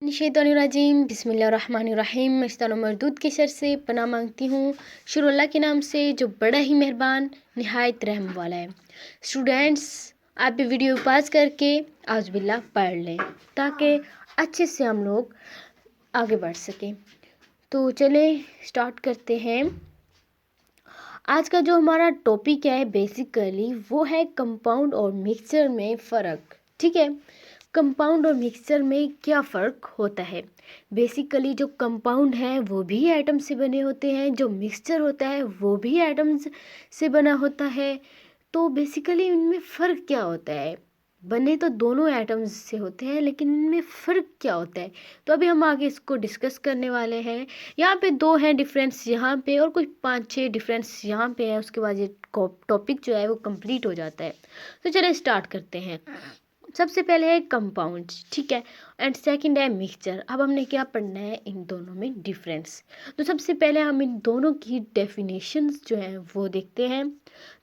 शैतानुर्रजीम बिस्मिल्लाहिर्रहमानिर्रहीम। मैं शैतान मरदूद के शर से पनाह मांगती हूँ शुरू अल्लाह के नाम से जो बड़ा ही मेहरबान निहायत रहम वाला है। स्टूडेंट्स, आप भी वीडियो पास करके आउज़ बिल्लाह पढ़ लें ताकि अच्छे से हम लोग आगे बढ़ सकें। तो चलें स्टार्ट करते हैं। आज का जो हमारा टॉपिक है बेसिकली वो है कंपाउंड और मिक्सचर में फ़र्क। ठीक है, कंपाउंड और मिक्सचर में क्या फ़र्क होता है। बेसिकली जो कंपाउंड है वो भी एटम से बने होते हैं, जो मिक्सचर होता है वो भी एटम्स से बना होता है। तो बेसिकली इनमें फ़र्क क्या होता है। बने तो दोनों एटम्स से होते हैं, लेकिन इनमें फ़र्क क्या होता है। तो अभी हम आगे इसको डिस्कस करने वाले हैं। यहाँ पे दो हैं डिफरेंस यहाँ पे, और कुछ 5-6 डिफरेंस यहाँ पे है। उसके बाद ये टॉपिक जो है वो कंप्लीट हो जाता है। तो चलिए स्टार्ट करते हैं। सबसे पहले है कंपाउंड, ठीक है, एंड सेकंड है मिक्सचर। अब हमने क्या पढ़ना है, इन दोनों में डिफरेंस। तो सबसे पहले हम इन दोनों की डेफिनेशंस जो हैं वो देखते हैं।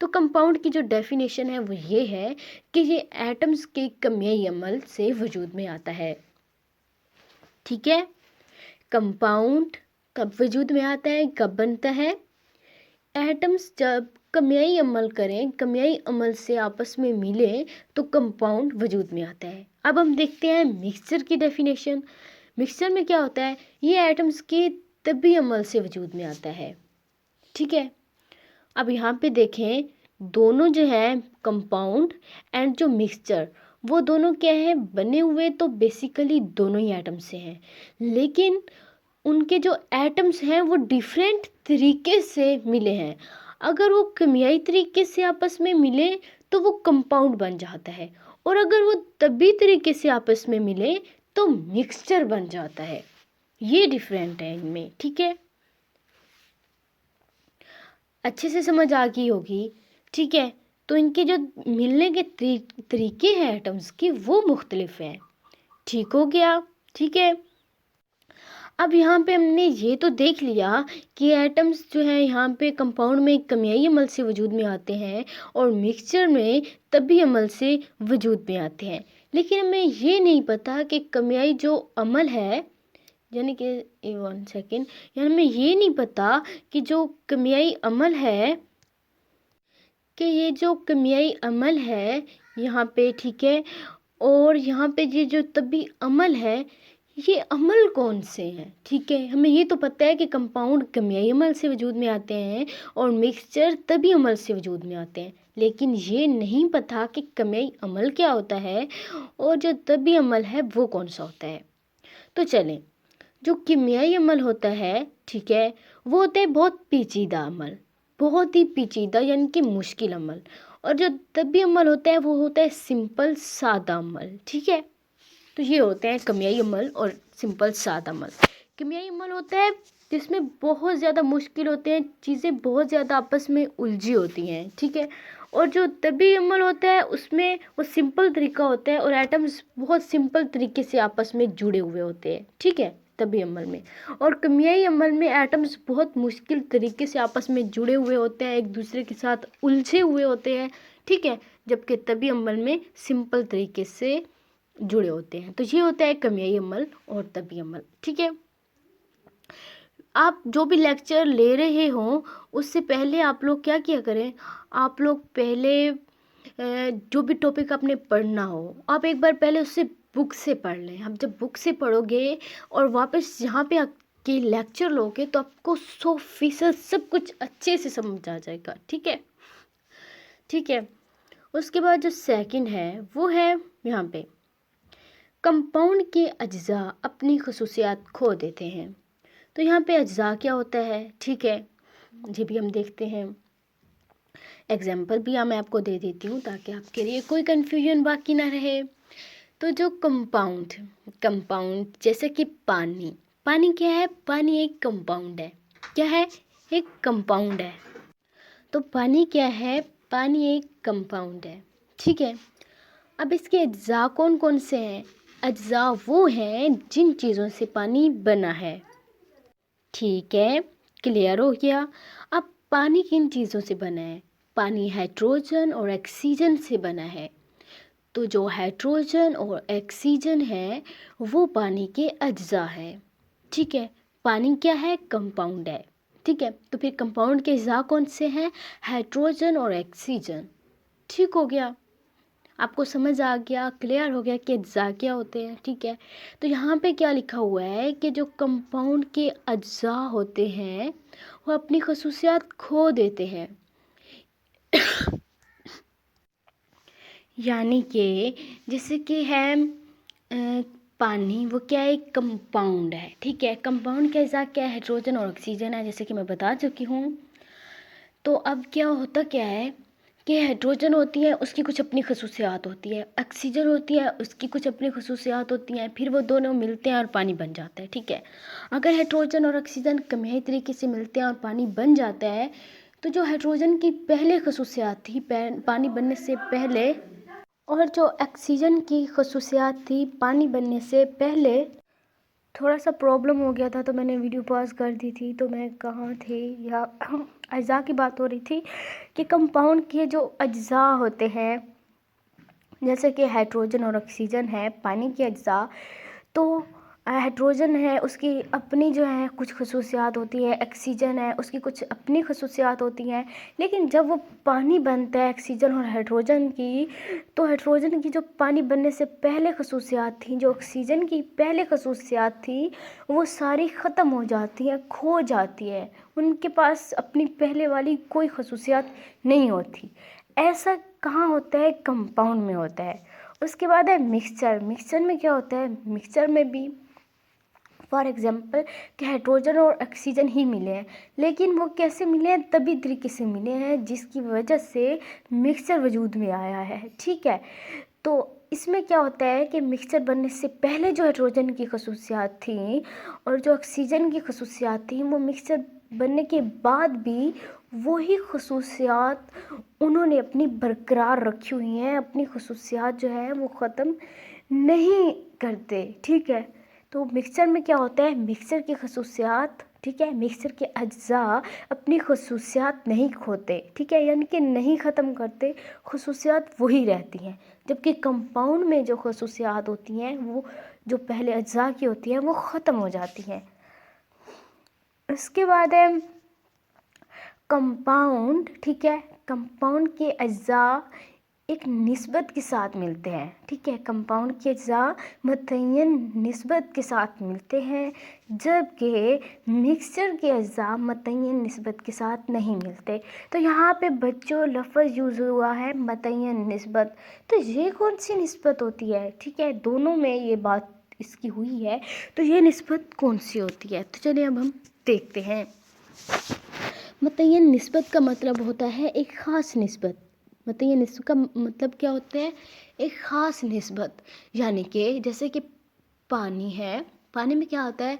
तो कंपाउंड की जो डेफिनेशन है वो ये है कि ये एटम्स के कमियाई अमल से वजूद में आता है। ठीक है, कंपाउंड कब वजूद में आता है, कब बनता है। एटम्स जब कमियाई अमल करें, कमियाई अमल से आपस में मिले तो कंपाउंड वजूद में आता है। अब हम देखते हैं मिक्सचर की डेफिनेशन। मिक्सचर में क्या होता है, ये एटम्स के तभी अमल से वजूद में आता है। ठीक है, अब यहाँ पे देखें, दोनों जो है कंपाउंड एंड जो मिक्सचर, वो दोनों क्या है, बने हुए तो बेसिकली दोनों ही एटम से हैं, लेकिन उनके जो एटम्स हैं वो डिफरेंट तरीके से मिले हैं। अगर वो केमियाई तरीके से आपस में मिले तो वो कंपाउंड बन जाता है, और अगर वो तभी तरीके से आपस में मिले तो मिक्सचर बन जाता है। ये डिफरेंट है इनमें। ठीक है, अच्छे से समझ आ गई होगी। ठीक है, तो इनके जो मिलने के तरीके हैं एटम्स के वो मुख्तलिफ हैं। ठीक हो गया। ठीक है, अब यहाँ पे हमने ये तो देख लिया कि एटम्स जो है यहाँ पे कंपाउंड में कमियाई अमल से वजूद में आते हैं और मिक्सचर में तभी अमल से वजूद में आते हैं। लेकिन हमें ये नहीं पता कि कमियाई जो अमल है, यानी कि 1 सेकेंड, यानी हमें ये नहीं पता कि जो कमियाई अमल है, कि ये जो कमियाई अमल है यहाँ पे, ठीक है, और यहाँ पे ये जो तभी अमल है, ये अमल कौन से हैं। ठीक है, हमें ये तो पता है कि कंपाउंड कमियाई अमल से वजूद में आते हैं और मिक्सचर तभी अमल से वजूद में आते हैं, लेकिन ये नहीं पता कि कमियाई अमल क्या होता है और जो तभी अमल है वो कौन सा होता है। तो चलें, जो कीमियाई अमल होता है, ठीक है, वो होता है बहुत पेचीदा अमल, बहुत ही पेचीदा यानी कि मुश्किल अमल। और जो तभी अमल होता है वो होता है सिंपल सादा अमल। ठीक है, तो ये होते हैं कीमियाई अमल और सिंपल सादा अमल। कीमियाई अमल होता है जिसमें बहुत ज़्यादा मुश्किल होते हैं, चीज़ें बहुत ज़्यादा आपस में उलझी होती हैं। ठीक है, और जो तभी अमल होता है उसमें वो सिंपल तरीका होता है और एटम्स बहुत सिंपल तरीके से आपस में जुड़े हुए होते हैं। ठीक है, तभी अमल में। और कीमियाई अमल में एटम्स बहुत मुश्किल तरीके से आपस में जुड़े हुए होते हैं, एक दूसरे के साथ उलझे हुए होते हैं। ठीक है, जबकि तभी अमल में सिंपल तरीके से जुड़े होते हैं। तो ये होता है कीमियाई अमल और तभी अमल। ठीक है, आप जो भी लेक्चर ले रहे हों उससे पहले आप लोग क्या किया करें, आप लोग पहले जो भी टॉपिक आपने पढ़ना हो आप एक बार पहले उससे बुक से पढ़ लें। आप जब बुक से पढ़ोगे और वापस यहाँ पे आके लेक्चर लोगे तो आपको 100% सब कुछ अच्छे से समझ आ जाएगा। ठीक है, ठीक है। उसके बाद जो सेकंड है वो है यहाँ पे, कंपाउंड के अज्जा अपनी खसूसियात खो देते हैं। तो यहाँ पे अज्जा क्या होता है, ठीक है, ये भी हम देखते हैं। एग्जाम्पल भी मैं आपको दे देती हूँ ताकि आपके लिए कोई कन्फ्यूजन बाकी ना रहे। तो जो कंपाउंड, कंपाउंड जैसे कि पानी, पानी क्या है, पानी एक कंपाउंड है। क्या है, एक कंपाउंड है। तो पानी क्या है, पानी एक कंपाउंड है। ठीक है, अब इसके अज्जा कौन कौन से हैं, अज्जा वो हैं जिन चीज़ों से पानी बना है। ठीक है, क्लियर हो गया। अब पानी किन चीज़ों से बना है, पानी हाइड्रोजन और ऑक्सीजन से बना है। تو جو ہائیڈروجن اور آکسیجن ہے وہ پانی کے اجزاء ہے، ٹھیک ہے. پانی کیا ہے؟ کمپاؤنڈ ہے، ٹھیک ہے. تو پھر کمپاؤنڈ کے اجزاء کون سے ہیں؟ ہائیڈروجن اور آکسیجن. ٹھیک ہو گیا، آپ کو سمجھ آ گیا، کلیئر ہو گیا کہ اجزاء کیا ہوتے ہیں، ٹھیک ہے. تو یہاں پہ کیا لکھا ہوا ہے کہ جو کمپاؤنڈ کے اجزاء ہوتے ہیں وہ اپنی خصوصیات کھو دیتے ہیں. یعنی کہ جیسے کہ ہے پانی، وہ کیا ایک کمپاؤنڈ ہے، ٹھیک ہے. کمپاؤنڈ کے اجزاء کیا ہے؟ ہائیڈروجن اور آکسیجن ہے، جیسے کہ میں بتا چکی ہوں. تو اب کیا ہوتا کیا ہے کہ ہائیڈروجن ہوتی ہے، اس کی کچھ اپنی خصوصیات ہوتی ہے، آکسیجن ہوتی ہے، اس کی کچھ اپنی خصوصیات ہوتی ہیں، پھر وہ دونوں ملتے ہیں اور پانی بن جاتا ہے، ٹھیک ہے. اگر ہائیڈروجن اور آکسیجن کیمیائی طریقے سے ملتے ہیں اور پانی بن جاتا ہے تو جو ہائیڈروجن کی پہلے خصوصیات تھی پانی بننے سے پہلے، اور جو آکسیجن کی خصوصیات تھی پانی بننے سے پہلے، تھوڑا سا پرابلم ہو گیا تھا تو میں نے ویڈیو پاز کر دی تھی. تو میں کہاں تھی؟ یا اجزاء کی بات ہو رہی تھی کہ کمپاؤنڈ کے جو اجزاء ہوتے ہیں جیسے کہ ہائیڈروجن اور آکسیجن ہے پانی کے اجزاء. تو ہائیڈروجن ہے، اس کی اپنی جو ہے کچھ خصوصیات ہوتی ہے، آکسیجن ہے، اس کی کچھ اپنی خصوصیات ہوتی ہیں. لیکن جب وہ پانی بنتا ہے آکسیجن اور ہائیڈروجن کی، تو ہائیڈروجن کی جو پانی بننے سے پہلے خصوصیات تھیں، جو آکسیجن کی پہلے خصوصیات تھیں، وہ ساری ختم ہو جاتی ہیں، کھو جاتی ہے. ان کے پاس اپنی پہلے والی کوئی خصوصیات نہیں ہوتی. ایسا کہاں ہوتا ہے؟ کمپاؤنڈ میں ہوتا ہے. اس کے بعد ہے مکسچر. مکسچر میں کیا ہوتا ہے؟ مکسچر میں بھی فار ایگزامپل کہ ہائیڈروجن اور آکسیجن ہی ملے ہیں، لیکن وہ کیسے ملے ہیں؟ طبی طریقے سے ملے ہیں جس کی وجہ سے مکسچر وجود میں آیا ہے، ٹھیک ہے. تو اس میں کیا ہوتا ہے کہ مکسچر بننے سے پہلے جو ہائیڈروجن کی خصوصیات تھیں اور جو آکسیجن کی خصوصیات تھیں، وہ مکسچر بننے کے بعد بھی وہی خصوصیات انہوں نے اپنی برقرار رکھی ہوئی ہیں، اپنی خصوصیات جو ہے وہ ختم نہیں کرتے، ٹھیک ہے. تو مکسچر میں کیا ہوتا ہے؟ مکسچر کی خصوصیات، ٹھیک ہے، مکسچر کے اجزاء اپنی خصوصیات نہیں کھوتے، ٹھیک ہے، یعنی کہ نہیں ختم کرتے، خصوصیات وہی رہتی ہیں. جبکہ کمپاؤنڈ میں جو خصوصیات ہوتی ہیں وہ جو پہلے اجزاء کی ہوتی ہیں وہ ختم ہو جاتی ہیں. اس کے بعد ہے کمپاؤنڈ، ٹھیک ہے. کمپاؤنڈ کے اجزاء ایک نسبت کے ساتھ ملتے ہیں، ٹھیک ہے. کمپاؤنڈ کے اجزاء متعین نسبت کے ساتھ ملتے ہیں، جبکہ مکسچر کے اجزاء متعین نسبت کے ساتھ نہیں ملتے. تو یہاں پہ بچوں لفظ یوز ہوا ہے متعین نسبت. تو یہ کون سی نسبت ہوتی ہے؟ ٹھیک ہے، دونوں میں یہ بات اس کی ہوئی ہے، تو یہ نسبت کون سی ہوتی ہے؟ تو چلیے اب ہم دیکھتے ہیں. متعین نسبت کا مطلب ہوتا ہے ایک خاص نسبت. متعین نسبت کا مطلب کیا ہوتا ہے؟ ایک خاص نسبت. یعنی کہ جیسے کہ پانی ہے، پانی میں کیا ہوتا ہے؟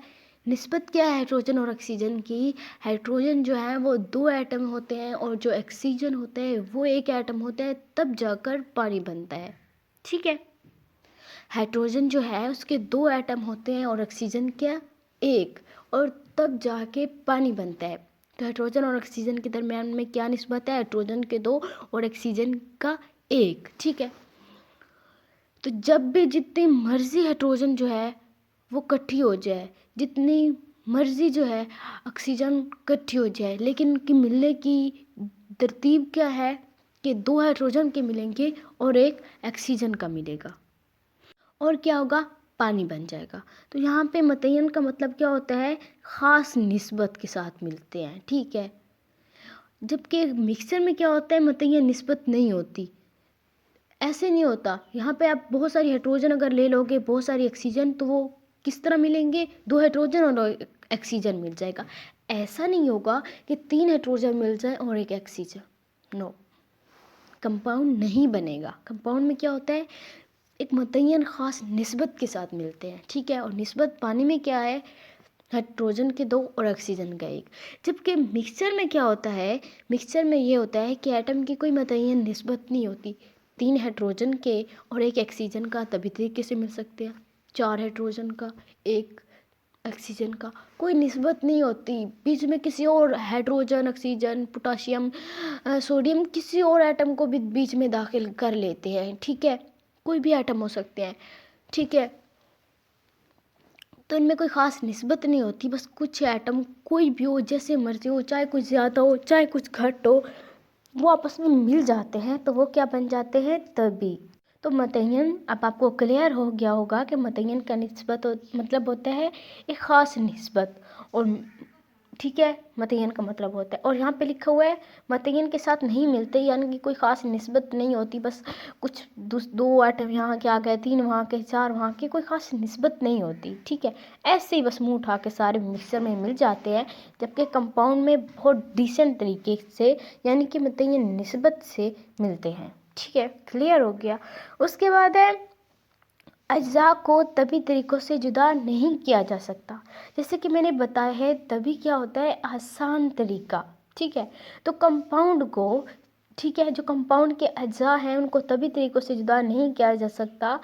نسبت کیا ہے ہائیڈروجن اور آکسیجن کی؟ ہائیڈروجن جو ہے وہ 2 ایٹم ہوتے ہیں اور جو آکسیجن ہوتا ہے وہ 1 ایٹم ہوتا ہے، تب جا کر پانی بنتا ہے، ٹھیک ہے. ہائیڈروجن جو ہے اس کے 2 ایٹم ہوتے ہیں اور آکسیجن کیا؟ 1، اور تب جا کے پانی بنتا ہے. تو ہائیڈروجن اور آکسیجن کے درمیان میں کیا نسبت ہے؟ ہائیڈروجن کے 2 اور آکسیجن کا 1، ٹھیک ہے. تو جب بھی جتنی مرضی ہائیڈروجن جو ہے وہ کٹھی ہو جائے، جتنی مرضی جو ہے آکسیجن کٹھی ہو جائے، لیکن ان کی ملنے کی ترتیب کیا ہے کہ 2 ہائیڈروجن کے ملیں گے اور 1 آکسیجن کا ملے گا، اور کیا ہوگا؟ پانی بن جائے گا. تو یہاں پہ متعین کا مطلب کیا ہوتا ہے؟ خاص نسبت کے ساتھ ملتے ہیں، ٹھیک ہے. جبکہ مکسچر میں کیا ہوتا ہے؟ متعین نسبت نہیں ہوتی. ایسے نہیں ہوتا. یہاں پہ آپ بہت ساری ہائیڈروجن اگر لے لو گے، بہت ساری آکسیجن، تو وہ کس طرح ملیں گے؟ 2 ہائیڈروجن اور آکسیجن مل جائے گا. ایسا نہیں ہوگا کہ 3 ہائیڈروجن مل جائے اور 1 آکسیجن. نو، کمپاؤنڈ نہیں بنے گا. کمپاؤنڈ میں کیا ہوتا ہے؟ ایک متعین خاص نسبت کے ساتھ ملتے ہیں، ٹھیک ہے. اور نسبت پانی میں کیا ہے؟ ہائیڈروجن کے 2 اور آکسیجن کا 1. جبکہ مکسچر میں کیا ہوتا ہے؟ مکسچر میں یہ ہوتا ہے کہ ایٹم کی کوئی متعین نسبت نہیں ہوتی. 3 ہائیڈروجن کے اور 1 آکسیجن کا طبی طریقے سے مل سکتے ہیں. 4 ہائیڈروجن کا 1 آکسیجن کا کوئی نسبت نہیں ہوتی. بیچ میں کسی اور ہائیڈروجن، آکسیجن، پوٹاشیم، سوڈیم، کسی اور ایٹم کو بھی بیچ میں داخل کر لیتے ہیں، ٹھیک ہے. कोई भी एटम हो सकते हैं, ठीक है। तो इनमें कोई ख़ास निस्बत नहीं होती, बस कुछ एटम कोई भी हो, जैसे मर्जी हो, चाहे कुछ ज़्यादा हो चाहे कुछ घट हो, वो आपस में मिल जाते हैं तो वो क्या बन जाते हैं, तभी। तो मतयन अब आपको क्लियर हो गया होगा कि मतयन का मतलब होता है एक ख़ास निस्बत, और ठीक है, मतयन का मतलब होता है। और यहाँ पे लिखा हुआ है मतयन के साथ नहीं मिलते, यानी कि कोई ख़ास निस्बत नहीं होती, बस कुछ दो आइटम यहाँ के आ गए, 3 वहाँ के, 4 वहाँ के, कोई ख़ास निस्बत नहीं होती, ठीक है। ऐसे ही बस मुँह उठा के सारे मिक्सर में मिल जाते हैं, जबकि कंपाउंड में बहुत डिसेंट तरीके से, यानी कि मतयन निस्बत से मिलते हैं, ठीक है। क्लियर हो गया। उसके बाद है अज्जा को तभी तरीक़ों से जुदा नहीं किया जा सकता। जैसे कि मैंने बताया है, तभी क्या होता है, आसान तरीक़ा, ठीक है। तो कंपाउंड को, ठीक है, जो कंपाउंड के अज्जा हैं उनको तभी तरीक़ों से जुदा नहीं किया जा सकता।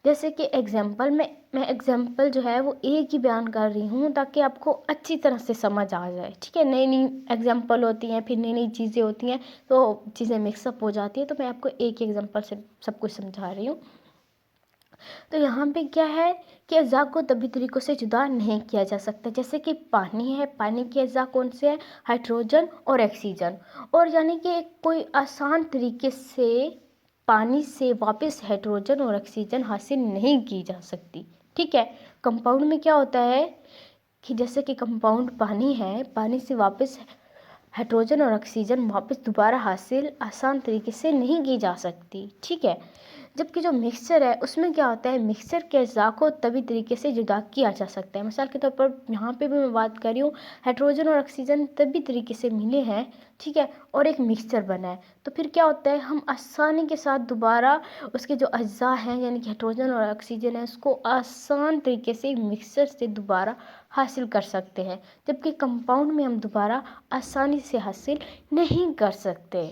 जैसे कि एग्जाम्पल मैं एग्जाम्पल जो है वो एक ही बयान कर रही हूँ ताकि आपको अच्छी तरह से समझ आ जाए, ठीक है। नई नई एग्जाम्पल होती हैं, फिर नई नई चीज़ें होती हैं, तो चीज़ें मिक्सअप हो जाती है, तो मैं आपको एक एग्जाम्पल से सब कुछ समझा रही हूँ। तो यहाँ पे क्या है कि अज़ा को तभी तरीक़ों से जुदा नहीं किया जा सकता। जैसे कि पानी है, पानी के अज़ा कौन से हैं, हाइड्रोजन और ऑक्सीजन, और यानी कि कोई आसान तरीके से पानी से वापस हाइड्रोजन और ऑक्सीजन हासिल नहीं की जा सकती, ठीक है। कंपाउंड में क्या होता है कि जैसे कि कंपाउंड पानी है, पानी से वापस हाइड्रोजन और ऑक्सीजन वापस दोबारा हासिल आसान तरीके से नहीं की जा सकती, ठीक है। जबकि जो मिक्सचर है उसमें क्या होता है, मिक्सचर के अज़ा को तभी तरीके से जुदा किया जा सकता है। मिसाल के तौर पर यहाँ पे भी मैं बात कर रही हूँ, हाइड्रोजन और ऑक्सीजन तभी तरीके से मिले हैं, ठीक है, और एक मिक्सचर बना है, तो फिर क्या होता है, हम आसानी के साथ दोबारा उसके जो अज़ा हैं यानी कि हाइड्रोजन और ऑक्सीजन है उसको आसान तरीके से मिक्सचर से दोबारा हासिल कर सकते हैं, जबकि कंपाउंड में हम दोबारा आसानी से हासिल नहीं कर सकते।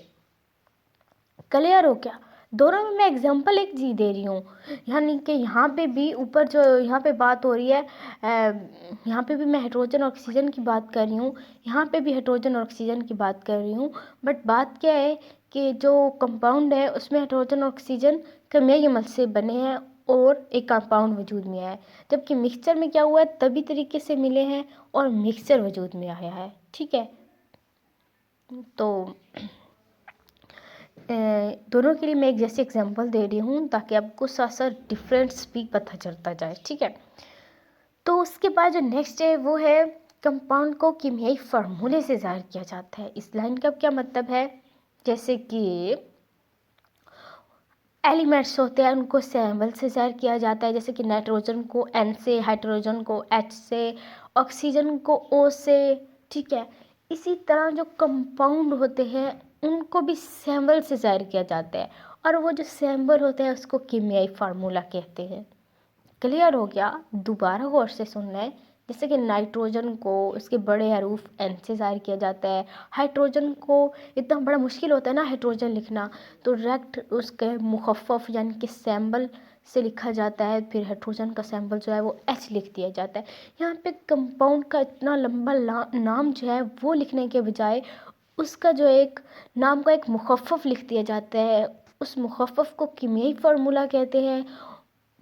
क्लियर हो क्या? दोनों में मैं एग्जांपल एक जी दे रही हूँ, यानी कि यहाँ पे भी ऊपर जो यहाँ पे बात हो रही है, यहाँ पे भी मैं हाइड्रोजन और ऑक्सीजन की बात कर रही हूँ, यहाँ पे भी हाइड्रोजन और ऑक्सीजन की बात कर रही हूँ, बट बात क्या है कि जो कंपाउंड है उसमें हाइड्रोजन और ऑक्सीजन केमियाई अमल से बने हैं और एक कंपाउंड वजूद में आया है, जबकि मिक्सचर में क्या हुआ है, तभी तरीके से मिले हैं और मिक्सचर वजूद में आया है, ठीक है। तो दोनों के लिए मैं एक जैसे एग्जांपल दे रही हूँ ताकि आपको साथ साथ डिफरेंस भी पता चलता जाए, ठीक है। तो उसके बाद जो नेक्स्ट है वो है कंपाउंड को कीमियाई फार्मूले से ज़ाहिर किया जाता है। इस लाइन का क्या मतलब है, जैसे कि एलिमेंट्स होते हैं उनको सिंबल से ज़ाहिर किया जाता है, जैसे कि नाइट्रोजन को N से, हाइड्रोजन को H से, ऑक्सीजन को O से, ठीक है। इसी तरह जो कंपाउंड होते हैं उनको भी सिंबल से ज़ाहिर किया जाता है, और वो जो सिंबल होते हैं उसको कीमियाई फार्मूला कहते हैं। क्लियर हो गया? दोबारा गौर से सुनना है। जैसे कि नाइट्रोजन को उसके बड़े हरूफ N से ज़ाहिर किया जाता है, हाइड्रोजन को इतना बड़ा मुश्किल होता है ना हाइड्रोजन लिखना, तो डायरेक्ट उसके मुखफ़फ़ यानी कि सिंबल से लिखा जाता है, फिर हाइड्रोजन का सिंबल जो है वो H लिख दिया जाता है। यहाँ पे कंपाउंड का इतना लंबा नाम जो है वो लिखने के बजाय उसका जो एक नाम का एक मुखफ़फ़ लिख दिया जाता है, उस मुखफ़फ़ को कीमियाई फार्मूला कहते हैं,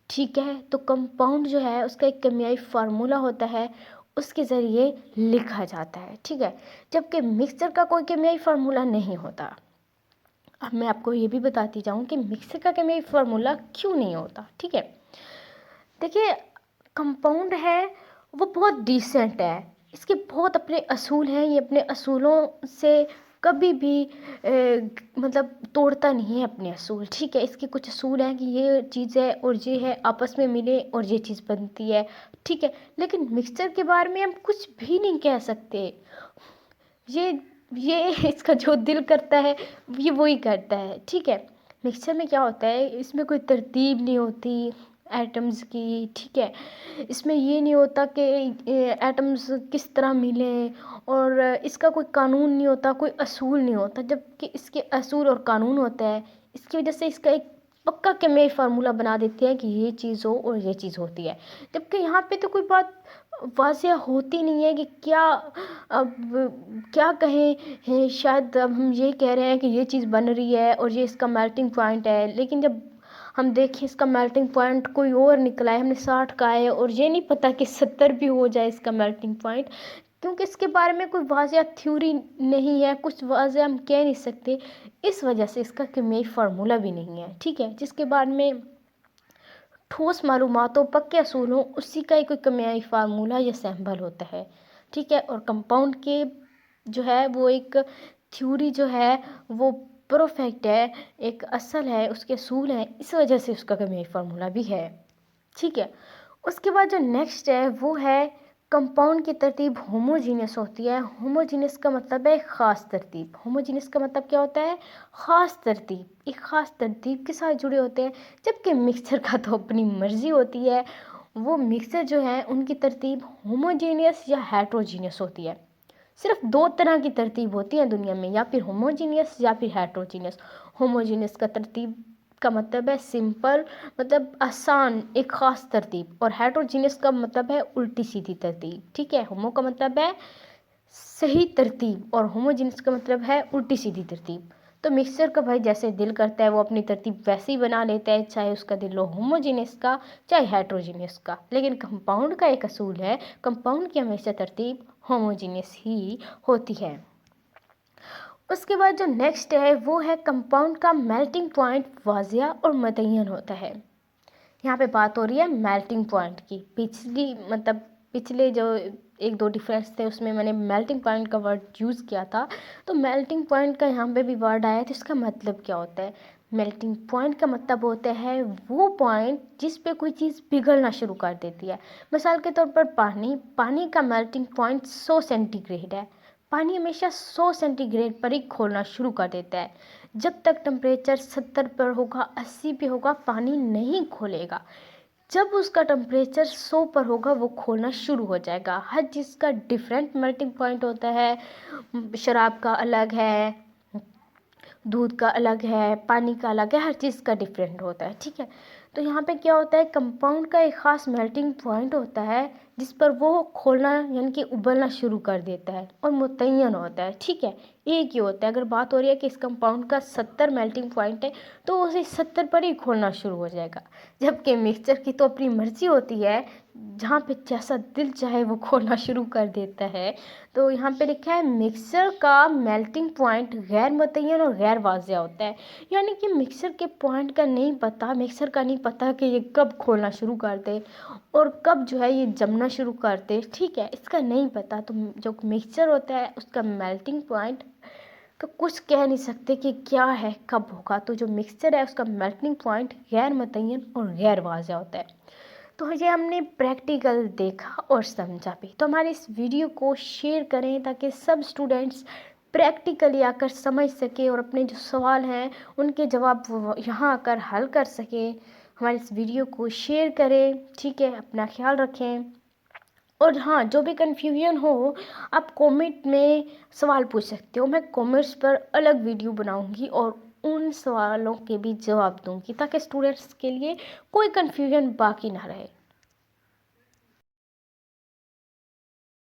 ठीक है। तो कंपाउंड जो है उसका एक केमियाई फार्मूला होता है, उसके ज़रिए लिखा जाता है, ठीक है। जबकि मिक्सचर का कोई केमियाई फार्मूला नहीं होता। अब मैं आपको ये भी बताती जाऊँ कि मिक्सचर का केमियाई फार्मूला क्यों नहीं होता, ठीक है। देखिए, कंपाउंड है वो बहुत डिसेंट है, इसके बहुत अपने असूल हैं, ये अपने असूलों से कभी भी मतलब तोड़ता नहीं है अपने असूल, ठीक है। इसके कुछ असूल हैं कि ये चीज़ है और ये है, आपस में मिले और ये चीज़ बनती है, ठीक है। लेकिन मिक्सचर के बारे में हम कुछ भी नहीं कह सकते, ये इसका जो दिल करता है ये वही करता है, ठीक है। मिक्सचर में क्या होता है, इसमें कोई तरतीब नहीं होती एटम्स की, ठीक है। इसमें ये नहीं होता कि एटम्स किस तरह मिलें, और इसका कोई कानून नहीं होता, कोई असूल नहीं होता, जबकि इसके असूल और कानून होता है। इसकी वजह से इसका एक पक्का केमियाई फार्मूला बना देते हैं कि ये चीज़ हो और ये चीज़ होती है, जबकि यहाँ पे तो कोई बात वाज़ेह होती नहीं है कि क्या, अब क्या कहें हैं, शायद अब हम ये कह रहे हैं कि ये चीज़ बन रही है और ये इसका मेल्टिंग पॉइंट है, लेकिन जब ہم دیکھیں اس کا میلٹنگ پوائنٹ کوئی اور نکلا ہے، ہم نے 60 کا ہے اور یہ نہیں پتہ کہ 70 بھی ہو جائے اس کا میلٹنگ پوائنٹ، کیونکہ اس کے بارے میں کوئی واضح تھیوری نہیں ہے، کچھ واضح ہم کہہ نہیں سکتے، اس وجہ سے اس کا کیمیائی فارمولہ بھی نہیں ہے، ٹھیک ہے، جس کے بارے میں ٹھوس معلومات ہو، پکے اصول ہوں، اسی کا ہی کوئی کیمیائی فارمولہ یا سیمبل ہوتا ہے، ٹھیک ہے۔ اور کمپاؤنڈ کے جو ہے وہ ایک تھیوری جو ہے وہ پرفیکٹ ہے، ایک اصل ہے، اس کے اصول ہیں، اس وجہ سے اس کا کیمیائی فارمولہ بھی ہے، ٹھیک ہے۔ اس کے بعد جو نیکسٹ ہے وہ ہے کمپاؤنڈ کی ترتیب ہوموجینس ہوتی ہے۔ ہوموجینس کا مطلب ہے خاص ترتیب۔ ہوموجینس کا مطلب کیا ہوتا ہے؟ خاص ترتیب، ایک خاص ترتیب کے ساتھ جڑے ہوتے ہیں، جبکہ مکسچر کا تو اپنی مرضی ہوتی ہے، وہ مکسچر جو ہیں ان کی ترتیب ہوموجینس یا ہیٹروجینس ہوتی ہے۔ صرف 2 طرح کی ترتیب ہوتی ہے دنیا میں، یا پھر ہوموجینس یا پھر ہیٹروجینس۔ ہوموجینس کا ترتیب کا مطلب ہے سمپل، مطلب آسان، ایک خاص ترتیب، اور ہیٹروجینس کا مطلب ہے الٹی سیدھی ترتیب، ٹھیک ہے۔ ہومو کا مطلب ہے صحیح ترتیب اور ہوموجینس کا مطلب ہے الٹی سیدھی ترتیب۔ تو مکسچر کا بھائی جیسے دل کرتا ہے وہ اپنی ترتیب ویسے ہی بنا لیتا ہے، چاہے اس کا دل ہو ہوموجینس کا چاہے ہیٹروجینس کا، لیکن کمپاؤنڈ کا ایک اصول ہے، کمپاؤنڈ کی ہمیشہ ترتیب ہوموجینس ہی ہوتی ہے۔ اس کے بعد جو نیکسٹ ہے وہ ہے کمپاؤنڈ کا میلٹنگ پوائنٹ واضح اور متعین ہوتا ہے۔ یہاں پہ بات ہو رہی ہے میلٹنگ پوائنٹ کی، پچھلے جو 1-2 ڈیفرنس تھے اس میں نے میلٹنگ پوائنٹ کا ورڈ یوز کیا تھا، تو میلٹنگ پوائنٹ کا یہاں پہ بھی ورڈ آیا تو اس کا مطلب کیا ہوتا ہے؟ میلٹنگ پوائنٹ کا مطلب ہوتا ہے وہ پوائنٹ جس پہ کوئی چیز پگھلنا شروع کر دیتی ہے۔ مثال کے طور پر پانی کا میلٹنگ پوائنٹ 100 سینٹی گریڈ ہے، پانی ہمیشہ 100 سینٹی گریڈ پر ہی کھولنا شروع کر دیتا ہے، جب تک ٹمپریچر 70 پر ہوگا 80 پہ ہوگا پانی نہیں کھولے گا، جب اس کا ٹمپریچر 100 پر ہوگا وہ کھولنا شروع ہو جائے گا۔ ہر چیز کا ڈیفرنٹ میلٹنگ پوائنٹ ہوتا ہے، شراب کا الگ ہے، دودھ کا الگ ہے، پانی کا الگ ہے، ہر چیز کا ڈیفرنٹ ہوتا ہے، ٹھیک ہے۔ تو یہاں پہ کیا ہوتا ہے، کمپاؤنڈ کا ایک خاص میلٹنگ پوائنٹ ہوتا ہے جس پر وہ کھولنا یعنی کہ ابلنا شروع کر دیتا ہے اور متعین ہوتا ہے، ٹھیک ہے، ایک ہی ہوتا ہے۔ اگر بات ہو رہی ہے کہ اس کمپاؤنڈ کا 70 میلٹنگ پوائنٹ ہے تو اسے 70 پر ہی کھولنا شروع ہو جائے گا، جبکہ مکسچر کی تو اپنی مرضی ہوتی ہے، جہاں پہ جیسا دل چاہے وہ کھولنا شروع کر دیتا ہے۔ تو یہاں پہ لکھا ہے مکسچر کا میلٹنگ پوائنٹ غیر متعین اور غیر واضح ہوتا ہے، یعنی کہ مکسچر کے پوائنٹ کا نہیں پتہ، مکسچر کا نہیں پتہ کہ یہ کب کھولنا شروع کر دے اور کب جو ہے یہ جمنا شروع کر دے، ٹھیک ہے، اس کا نہیں پتہ۔ تو جو مکسچر ہوتا ہے اس کا میلٹنگ پوائنٹ تو کچھ کہہ نہیں سکتے کہ کیا ہے کب ہوگا، تو جو مکسچر ہے اس کا میلٹنگ پوائنٹ غیر متعین اور غیر واضح ہوتا ہے۔ تو یہ ہم نے پریکٹیکل دیکھا اور سمجھا بھی، تو ہمارے اس ویڈیو کو شیئر کریں تاکہ سب اسٹوڈنٹس پریکٹیکلی آ کر سمجھ سکیں اور اپنے جو سوال ہیں ان کے جواب وہ یہاں آ کر حل کر سکیں۔ ہمارے اس ویڈیو کو شیئر کریں، ٹھیک ہے، اپنا خیال رکھیں، اور ہاں جو بھی کنفیوژن ہو آپ کومنٹ میں سوال پوچھ سکتے ہو، میں کومنٹس پر الگ ویڈیو بناؤں گی اور ان سوالوں کے بھی جواب دوں گی تاکہ اسٹوڈنٹس کے لیے کوئی کنفیوژن باقی نہ رہے۔